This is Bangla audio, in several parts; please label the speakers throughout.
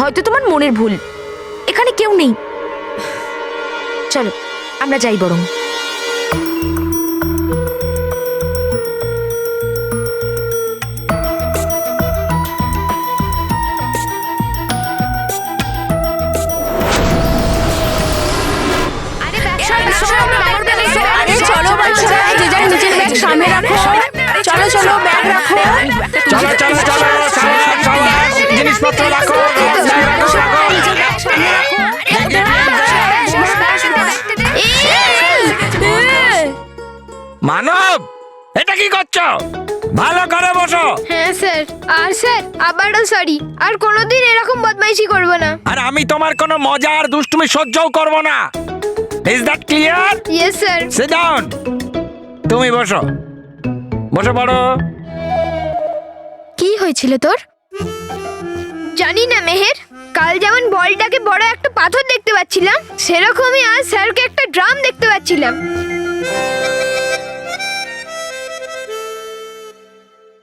Speaker 1: হয়তো তোমার মনের ভুল। এখানে কেউ নেই। চলো আমরা যাই বরং। চলো বাচ্চারা, যে যার নিজের ব্যাগ সামনে রাখো। চলো চলো, ব্যাগ রাখো।
Speaker 2: চলো চলো চলো, সবাই জিনিসপত্র রাখো। মানব, এটা কি করছো? ভালো করে বসো।
Speaker 3: হ্যাঁ স্যার। আর স্যার আবারও সরি, আর কোনোদিন এরকম বদমাইশি করব না।
Speaker 2: আর আমি তোমার কোনো মজা আর দুষ্টুমি সহ্যও করব না। Is that clear?
Speaker 3: Yes sir.
Speaker 2: Sit down. তুমি বসো, বসে পড়ো।
Speaker 3: কি হয়েছিল তোর? জানি না মেহের, কাল যেমন বলটাকে বড় একটা পাথর দেখতে পাচ্ছিলাম, সেরকমই আজ স্যারকে একটা ড্রাম দেখতে পাচ্ছিলাম।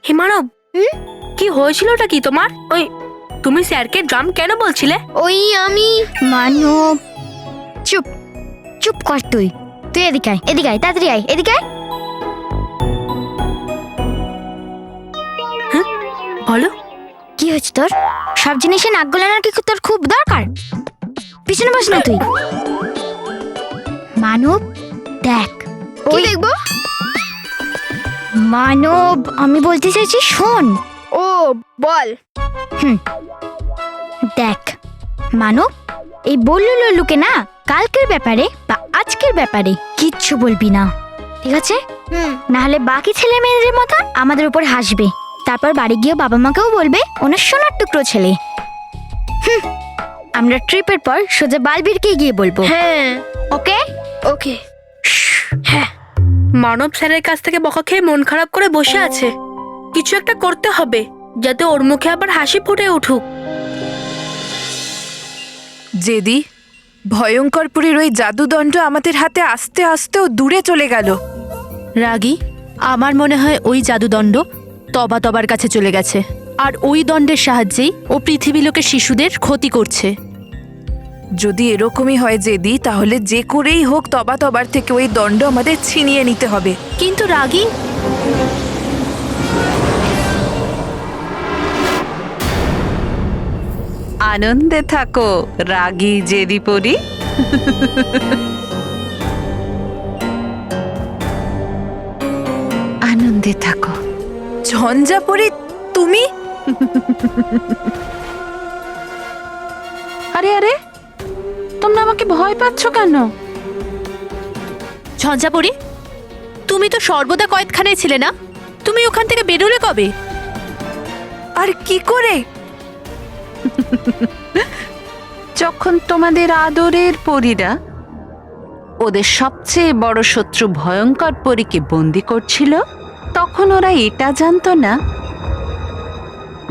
Speaker 1: হিমানব, কি হয়েছিলটা কি তোমার? ওই তুমি স্যারকে ড্রাম কেন বলছিলে?
Speaker 3: ওই আমি
Speaker 4: মানব, চুপ চুপ কর। তুই তুই এদিকে আয়, এদিকে আয়, তাড়াতাড়ি আয়, এদিকে আয়।
Speaker 1: বলো
Speaker 4: কি হয়েছে তোর? সব জিনিসে নাক গলানোর কি তোর খুব দরকার? পিছনে বস না তুই। মানব দেখ।
Speaker 3: কি দেখবো?
Speaker 4: মানব, আমি বলতে চাইছি শোন।
Speaker 3: ও বল।
Speaker 4: দেখ মানব, এই বল্লু লল্লুকে না কালকের ব্যাপারে বা আজকের ব্যাপারে কিচ্ছু বলবি না, ঠিক আছে? নাহলে বাকি ছেলে মেয়েদের মতো আমাদের উপর হাসবে। তারপর বাড়ি গিয়ে বাবা মাকেও বলবে ওনার সোনার টুকরো ছেলে। আমরা ট্রিপের পর সোজা বালবীরকে গিয়ে বলবো।
Speaker 3: হ্যাঁ
Speaker 4: ওকে
Speaker 3: ওকে।
Speaker 1: মানব স্যারের কাছ থেকে বকা খেয়ে মন খারাপ করে বসে আছে। কিছু একটা করতে হবে যাতে ওর মুখে আবার হাসি ফুটে উঠুক।
Speaker 5: জেদি, ভয়ঙ্করপুরীর ওই জাদুদণ্ড আমাদের হাতে আস্তে আস্তেও দূরে চলে গেল।
Speaker 6: রাগী, আমার মনে হয় ওই জাদুদণ্ড তবার কাছে চলে গেছে, আর ওই দণ্ডের সাহায্যেই ও পৃথিবীলোকের শিশুদের ক্ষতি করছে।
Speaker 5: যদি এরকমই হয় জেদি, তাহলে যে করেই হোক তবার থেকে ওই দণ্ড আমাদের ছিনিয়ে নিতে হবে।
Speaker 6: কিন্তু রাগী,
Speaker 7: আনন্দে থাকো রাগী জেদি পরি। আনন্দে থাকো।
Speaker 5: ঝঞ্ঝাপরি, তুমি?
Speaker 7: আরে আরে, তোমরা আমাকে ভয় পাচ্ছ কেন?
Speaker 6: ঝঞ্ঝাপরি, তুমি তো সর্বদা কয়েদখানায় ছিলে না? তুমি ওখান থেকে বেরোলে কবে?
Speaker 5: আর কি করে?
Speaker 7: যখন তোমাদের আদরের পরীরা ওদের সবচেয়ে বড় শত্রু ভয়ঙ্কর পরীকে বন্দি করছিল, তখন ওরা এটা জানতো না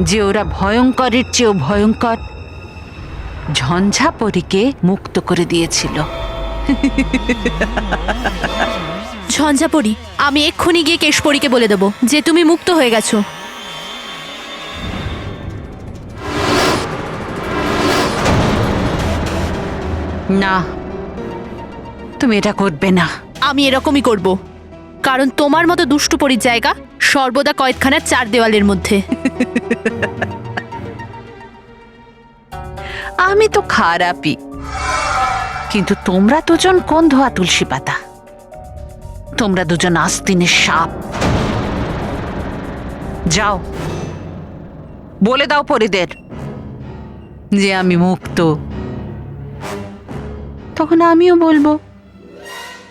Speaker 7: যে ওরা ভয়ঙ্করের চেয়েও ভয়ঙ্কর ঝঞ্ঝাপরীকে মুক্ত করে দিয়েছিল।
Speaker 6: ঝঞ্ঝাপরি, আমি এক্ষুনি গিয়ে কেশপরীকে বলে দেবো যে তুমি মুক্ত হয়ে গেছো।
Speaker 7: না, তুমি এটা করবে না।
Speaker 6: আমি এরকমই করব, কারণ তোমার মতো দুষ্টু পরীর জায়গা সর্বদা কয়েদখানার চার দেওয়ালের মধ্যে।
Speaker 7: আমি তো খারাপই, কিন্তু তোমরা দুজন কোন ধোয়া তুলসী পাতা? তোমরা দুজন আস্তিনের সাপ। যাও, বলে দাও পরীদের যে আমি মুক্ত। তখন আমিও বলবো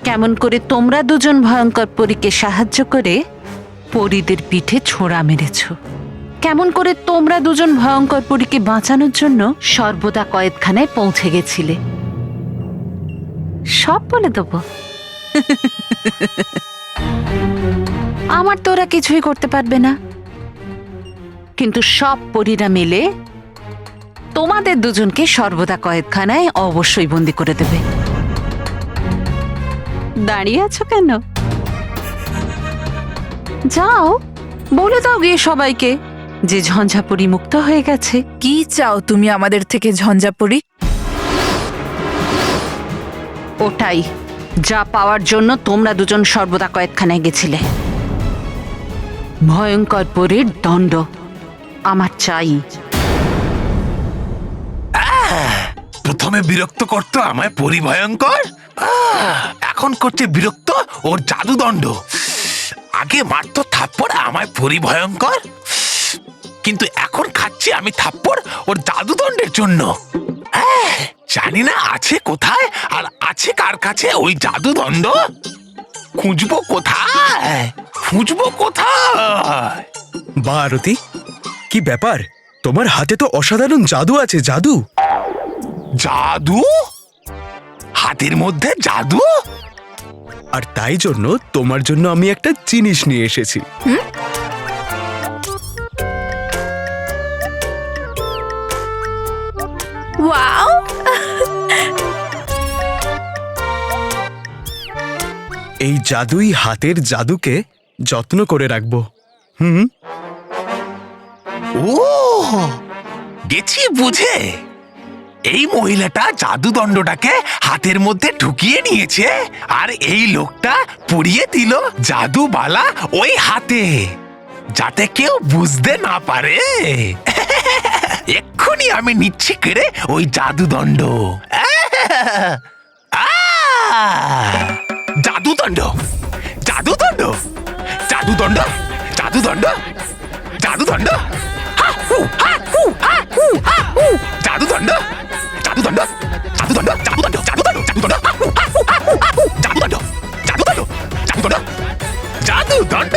Speaker 7: কেমন করে তোমরা দুজন ভয়ঙ্কর পরীকে সাহায্য করে পরীদের পিঠে ছোড়া মেরেছ, কেমন করে তোমরা দুজন ভয়ঙ্কর পরীকে বাঁচানোর জন্য সর্বদা কয়েদখানায় পৌঁছে গেছিলে। সব বলে দেবো। আমার তো ওরা কিছুই করতে পারবে না, কিন্তু সব পরীরা মিলে তোমাদের দুজনকে সর্বদা কয়েদখানায় অবশ্যই বন্দি করে দেবে। দাঁড়িয়ে আছো কেন? যাও, বলে দাও গিয়ে সবাইকে যে ঝঞ্ঝাপরি মুক্ত হয়ে গেছে।
Speaker 5: কি চাও তুমি আমাদের থেকে ঝঞ্ঝাপরি?
Speaker 7: ওটাই, যা পাওয়ার জন্য তোমরা দুজন সর্বদা কয়েকখানায় গেছিলে। ভয়ঙ্কর পরীর দণ্ড আমার চাই।
Speaker 8: প্রথমে বিরক্ত করতো আমায় পরিভয়ঙ্কর, এখন করছে বিরক্ত ওর জাদুদণ্ড। আগে মারতো থাপ্পড় আমায় পরিভয়ঙ্কর, কিন্তু এখন খাচ্ছি আমি থাপ্পড় ওর জাদুদণ্ডের জন্য। জানি না আছে কোথায় আর আছে কার কাছে ওই জাদুদণ্ড। খুঁজবো কোথায়, খুঁজবো কোথায়?
Speaker 9: বা আরতি, কি ব্যাপার? তোমার হাতে তো অসাধারণ জাদু আছে। জাদু?
Speaker 8: জাদু? হাতের মধ্যে জাদু?
Speaker 9: আর তাই জন্য তোমার জন্য আমি একটা জিনিস নিয়ে এসেছি।
Speaker 1: ওয়াও,
Speaker 9: এই জাদুই হাতের জাদুকে যত্ন করে রাখবো।
Speaker 8: ও, গেছি বুঝে। এই মহিলাটা জাদুদণ্ডটাকে হাতের মধ্যে ঢুকিয়ে নিয়েছে, আর এই লোকটা পরিয়ে দিল জাদুবালা ওই হাতে, যাতে কেউ বুঝতে না পারে। এক্ষুনি আমি নিচ্ছি কেড়ে ওই জাদুদণ্ড। জাদুদণ্ড, জাদুদণ্ড, জাদুদণ্ড, জাদুদণ্ড, জাদুদণ্ড, জাদুদণ্ড, জাদুদণ্ড, জাদুদণ্ড, জাদুদণ্ড, জাদুদণ্ড, জাদুদণ্ড, জাদুদণ্ড, জাদুদণ্ড, জাদুদণ্ড, জাদুদণ্ড।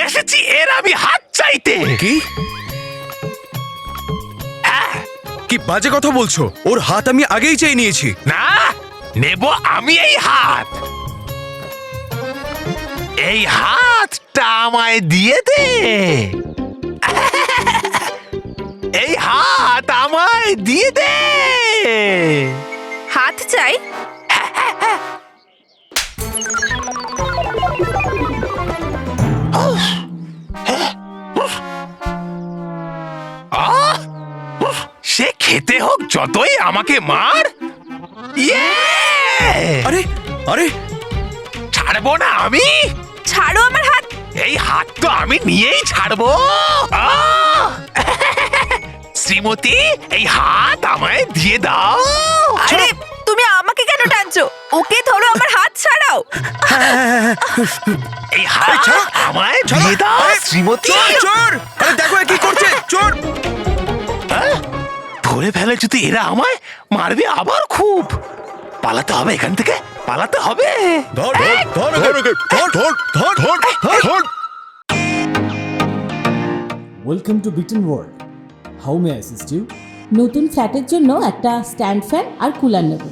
Speaker 8: এসেছি এর আমি হাত চাইতে।
Speaker 9: কি কি বাজে কথা বলছো? ওর হাত আমি আগেই চেয়ে নিয়েছি।
Speaker 8: না, নেব আমি এই হাত। এই হাতটা আমায় দিয়ে দে। এই হাত আমায় দিয়ে দে।
Speaker 5: হাত চাই?
Speaker 8: সে খেতে হোক যতই আমাকে মার। ইয়ে!
Speaker 9: আরে আরে,
Speaker 8: ছাড়বো না আমি।
Speaker 5: ছাড়ো আমার হাত।
Speaker 8: এই হাত তো আমি নিয়েই ছাড়বো। আহ! শ্রীমতী, এই হাত আমায় দিয়ে দাও।
Speaker 5: আরে তুমি আমাকে কেন টানছো? ওকে ধরো, আমার হাত ছাড়াও।
Speaker 8: এই হাত আমায় দিয়ে দাও শ্রীমতী।
Speaker 9: চোর! আরে দেখো এ কি করছে, চোর!
Speaker 8: ধরে ফেলে যদি এরা আমায় মারবে আবার খুব। পালাতে হবে এখান থেকে, পালাতে হবে।
Speaker 9: ধর ধর ধর ধর ধর ধর ধর ধর।
Speaker 10: Welcome to Biten world. How may assist you?
Speaker 11: নতুন ফ্ল্যাটের জন্য একটা স্ট্যান্ড ফ্যান আর কুলার নেব।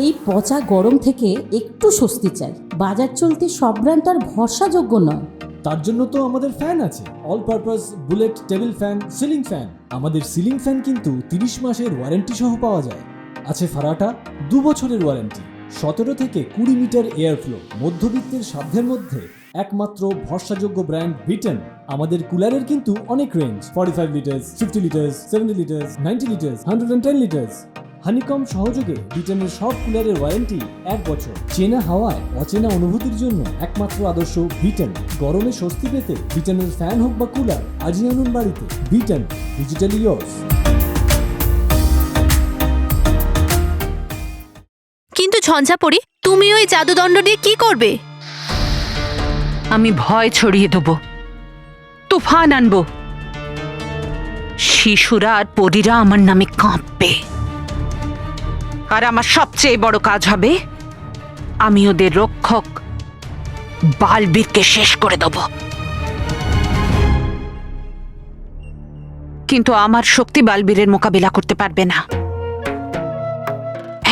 Speaker 11: এই পচা গরম থেকে একটু স্বস্তি চাই। বাজার চলতে সব ব্র্যান্ড আর ভরসাযোগ্য নয়।
Speaker 10: তার জন্য তো আমাদের ফ্যান আছে, all purpose bullet table fan, ceiling fan. আমাদের সিলিং ফ্যান কিন্তু 30 মাসের ওয়ারেন্টি সহ পাওয়া যায়। আছে ফারাটা 2 বছরের ওয়ারেন্টি, 17 থেকে 20 মিটার এয়ার ফ্লো, মধ্যবিত্তের সাধ্যের মধ্যে একমাত্র ভরসাযোগ্য ব্র্যান্ড বিটেন। আমাদের কুলারের কিন্তু অনেক range, 45 litres, 50 litres, 70 litres, 90 litres, 110 litres. Honeycomb সহযোগে বিটেনের সব কুলারের ওয়ারেন্টি 1 বছর। চেনা হাওয়ায় অচেনা অনুভূতির জন্য একমাত্র আদর্শ বিটেন। গরমে স্বস্তি পেতে বিটেনের ফ্যান হোক বা কুলার, আজই আনুন বাড়িতে। Beaten, digitally yours.
Speaker 6: কিন্তু ঝঞ্ঝাপরি, তুমি ওই জাদুদণ্ড দিয়ে কি করবে?
Speaker 7: আমি ভয় ছড়িয়ে দেবো, তুফান আনবো। শিশুরা আর পরীরা আমার নামে কাঁপবে। আর আমার সবচেয়ে বড় কাজ হবে, আমি ওদের রক্ষক বালবীরকে শেষ করে দেব। কিন্তু আমার শক্তি বালবীরের মোকাবিলা করতে পারবে না।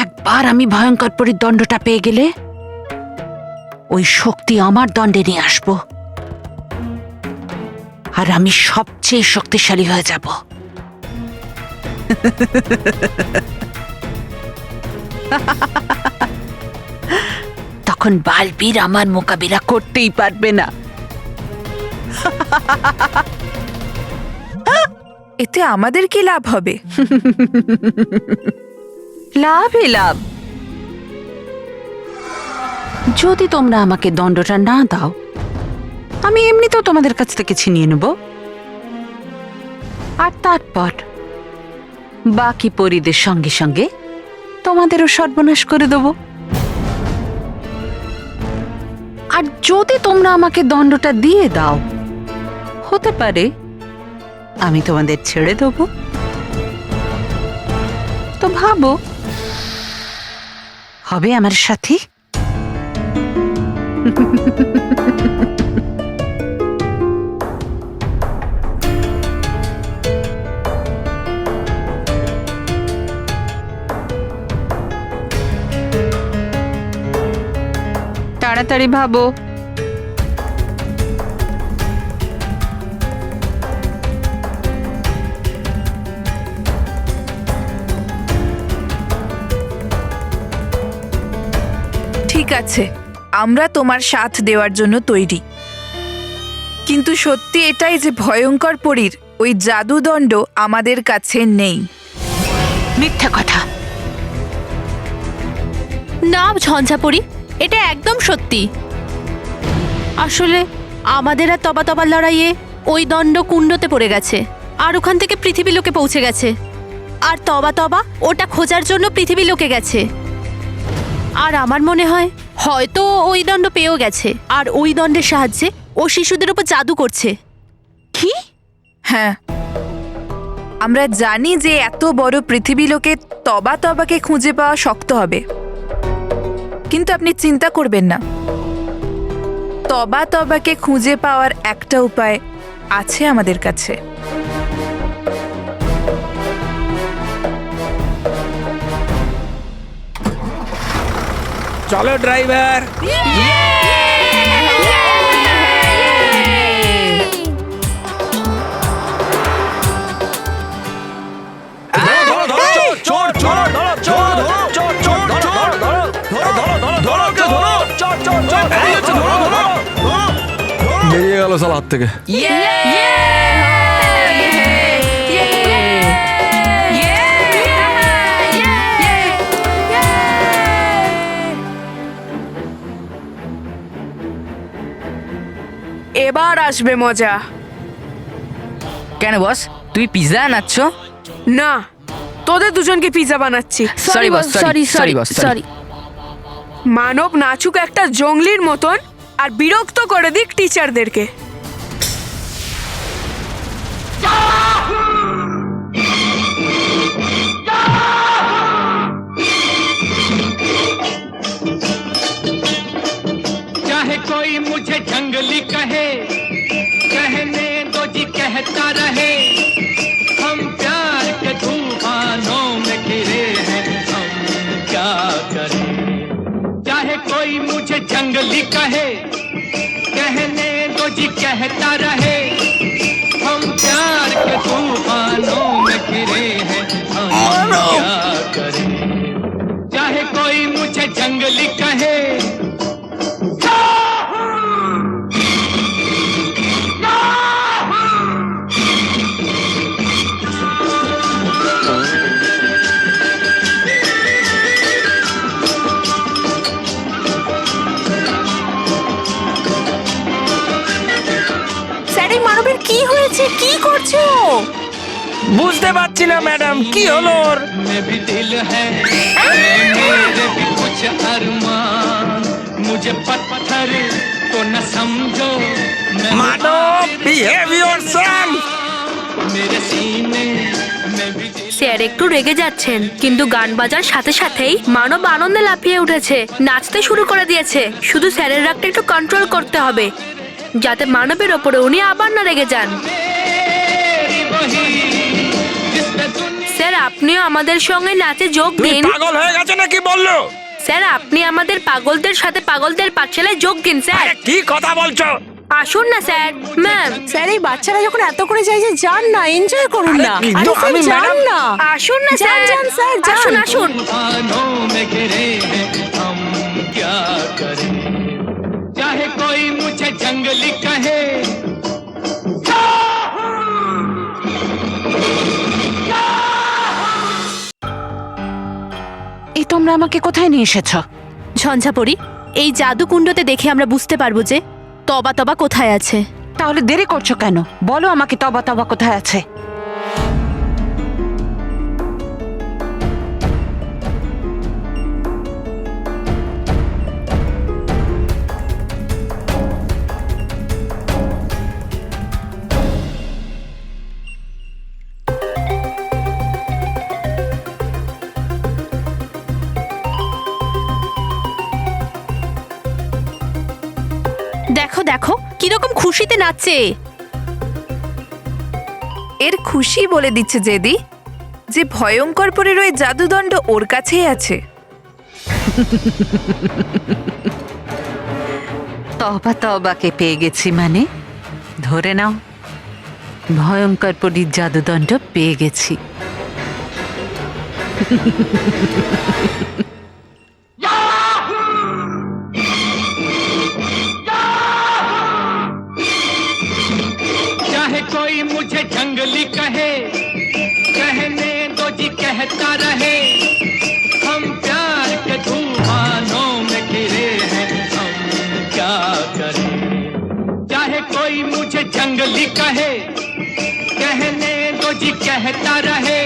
Speaker 7: একবার আমি ভয়ঙ্কর পরীর দণ্ডটা পেয়ে গেলে ওই শক্তি আমার দণ্ডে নিয়ে আসবো। আর আমি সবচেয়ে শক্তিশালী হয়ে যাব। তখন বালবীর আমার মোকাবিলা করতেই পারবে না।
Speaker 5: এতে আমাদের কি লাভ হবে?
Speaker 7: লাভই লাভ। যদি তোমরা আমাকে দণ্ডটা না দাও, আমি এমনিতেও তোমাদের কাছ থেকে ছিনিয়ে নেব, আর তারপর বাকি পরীদের সঙ্গে সঙ্গে তোমাদেরও সর্বনাশ করে দেব। আর যদি তোমরা আমাকে দণ্ডটা দিয়ে দাও, হতে পারে আমি তোমাদের ছেড়ে দেব। তো ভাবো, হবে আমার সাথী? তাড়াতাড়ি ভাবো।
Speaker 5: ঠিক আছে, আমরা তোমার সাথ দেওয়ার জন্য তৈরি, কিন্তু সত্যি এটাই যে ভয়ঙ্কর পরীর ওই জাদুদণ্ড আমাদের কাছে নেই।
Speaker 7: মিথ্যা কথা।
Speaker 6: না ঝঞ্ঝাপড়ি, এটা একদম সত্যি। আসলে আমাদের আর তবা তবার লড়াইয়ে ওই দণ্ড কুণ্ডতে পড়ে গেছে, আর ওখান থেকে পৃথিবী লোকে পৌঁছে গেছে। আর তবা তবা ওটা খোঁজার জন্য পৃথিবী লোকে গেছে। আর আমার মনে হয় হয়তো ওই দণ্ড পেয়েও গেছে, আর ওই দণ্ডের সাহায্যে ও শিশুদের উপর জাদু করছে।
Speaker 5: কি? হ্যাঁ, আমরা জানি যে এত বড় পৃথিবী লোকে তবা তবাকে খুঁজে পাওয়া শক্ত হবে, কিন্তু আপনি চিন্তা করবেন না, তবা তবাকে খুঁজে পাওয়ার একটা উপায় আছে আমাদের কাছে।
Speaker 2: চলো ড্রাইভার।
Speaker 9: বেরিয়ে গেল সাল হাত থেকে।
Speaker 1: এবার আসবে মজা।
Speaker 12: কেন বস, তুই পিৎজা আনাচ্ছ?
Speaker 1: না, তোদের দুজনকে পিৎজা বানাচ্ছি।
Speaker 12: Sorry boss, sorry sorry boss, sorry.
Speaker 1: মানব নাচুক একটা জঙ্গলির মতন, আর বিরক্ত করে দিক টিচারদেরকে।
Speaker 13: चाहे कोई मुझे जंगली कहे, कहने दो जी कहता रहे, हम प्यार के तूफानों में घिरे हैं, हम क्या करें। चाहे कोई मुझे जंगली कहे, कहने दो जी कहता रहे, हम प्यार के तूफानों में घिरे हैं, हम क्या करें। चाहे कोई मुझे जंगली कहे,
Speaker 1: মানবের কি হয়েছে? কি করছো?
Speaker 2: বুঝতে পারছি না ম্যাডাম, কি হলো ওর?
Speaker 13: में भी दिल है, मेरे भी कुछ अरमान, मुझे पत्थर को न समझो, मैं
Speaker 2: মানব, বিহেভ ইয়োরসেলফ।
Speaker 13: मेरे सीने में भी दिल।
Speaker 1: স্যার একটু রেগে যাচ্ছেন, কিন্তু গান বাজার সাথে সাথেই মানব আনন্দে লাফিয়ে উঠেছে, নাচতে শুরু করে দিয়েছে। শুধু স্যারের রাগটা একটু কন্ট্রোল করতে হবে, যাতে মানবের ওপরে উনি আবার না রেগে যান। স্যার আপনিও আমাদের সঙ্গে নাচে যোগ
Speaker 2: তুই
Speaker 1: দিন।
Speaker 2: পাগল হয়ে গেছে নাকি বললো?
Speaker 1: স্যার আপনি আমাদের পাগলদের সাথে পাগলদের পাঠশালায় যোগ দিন স্যার।
Speaker 2: আরে কি কথা বলছো?
Speaker 1: আসুন না স্যার। ম্যাম
Speaker 6: স্যার এই বাচ্চারা যখন এত করে চাইছে যান না, এনজয় করুন না।
Speaker 2: কিন্তু
Speaker 6: আরে
Speaker 2: আমি
Speaker 6: স্যার, যান
Speaker 2: ম্যাডাম-
Speaker 6: না।
Speaker 1: আসুন না
Speaker 6: যান,
Speaker 1: স্যার।
Speaker 6: যান, স্যার, যান।
Speaker 1: আসুন আসুন।
Speaker 13: तूफानों में घिरे हैं हम क्या करें चाहे कोई मुझे जंगली कहे
Speaker 7: এই তোমরা আমাকে কোথায় নিয়ে এসেছ?
Speaker 6: ঝঞ্ঝাপড়ি, এই জাদুকুণ্ডতে দেখে আমরা বুঝতে পারবো যে তবা তবা কোথায় আছে।
Speaker 7: তাহলে দেরি করছো কেন? বলো আমাকে তবা তবা কোথায় আছে।
Speaker 6: দেখো দেখো কিরকম খুশিতে নাচছে।
Speaker 5: এর খুশি বলে দিচ্ছে জেদি যে ভয়ঙ্কর পরীর ওই জাদুদণ্ড ওর কাছেই আছে।
Speaker 7: তবা তবাকে পেয়ে গেছি মানে ধরে নাও ভয়ঙ্কর পরীর জাদুদণ্ড পেয়ে গেছি।
Speaker 13: चाहे कोई मुझे जंगली कहे कहने दो जी कहता रहे हम प्यार के तूफानों में घिरे हैं हम क्या करें चाहे कोई मुझे जंगली कहे कहने दो जी कहता रहे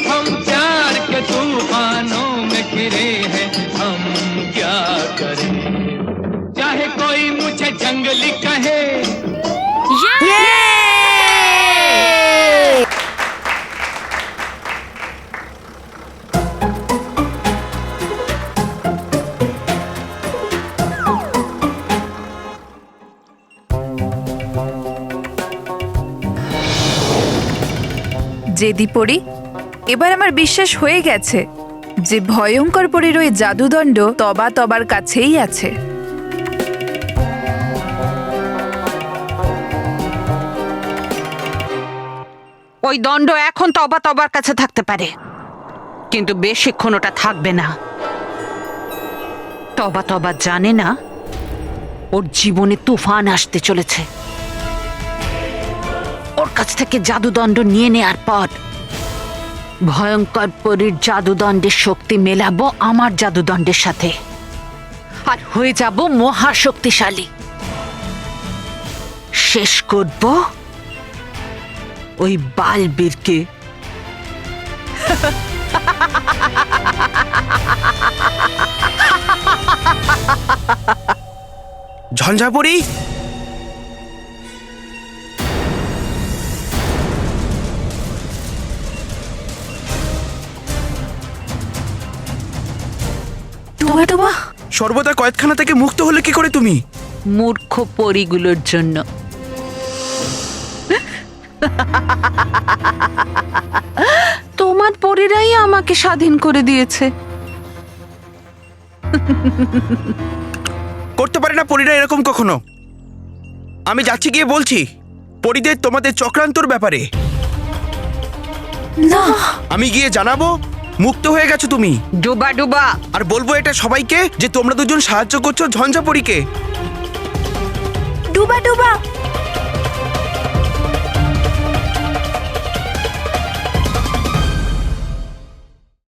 Speaker 13: हम प्यार के तूफानों में घिरे हैं हम क्या करें चाहे कोई मुझे जंगली कहे
Speaker 5: জেদি পরী, এবার আমার বিশ্বাস হয়ে গেছে যে ভয়ঙ্কর পরীর ওই জাদুদণ্ড তবা তবার কাছেই আছে।
Speaker 7: ওই দণ্ড এখন তবা তবার কাছে থাকতে পারে, কিন্তু বেশিক্ষণ ওটা থাকবে না। তবা তবা জানে না ওর জীবনে তুফান আসতে চলেছে। ওর কাছ থেকে জাদুদণ্ড নিয়ে নেয়ার পর ভয়ঙ্কর পরীর জাদুদণ্ডের শক্তি মেলাবো আমার জাদুদণ্ডের সাথে আর হয়ে যাব মহাশক্তিশালী। শেষ করব ওই বালবীরকে।
Speaker 9: ঝঞ্ঝাপড়ি, সর্বদা কয়েদখানা থেকে মুক্ত হলে কি করে তুমি?
Speaker 7: মূর্খ পরীগুলোর জন্য। তোমার পরীরাই আমাকে স্বাধীন করে দিয়েছে।
Speaker 9: করতে পারে না পরীরা এরকম কখনো। আমি যাচ্ছি গিয়ে বলছি পরীদের তোমাদের চক্রান্তর ব্যাপারে।
Speaker 6: না,
Speaker 9: আমি গিয়ে জানাবো মুক্ত হয়ে গেছো তুমি।
Speaker 7: ডুবা ডুবা।
Speaker 9: আর বলবো এটা সবাইকে যে তোমরা দুজন সাহায্য করছো ঝঞ্ঝাপড়িকে।
Speaker 5: ডুবা ডুবা।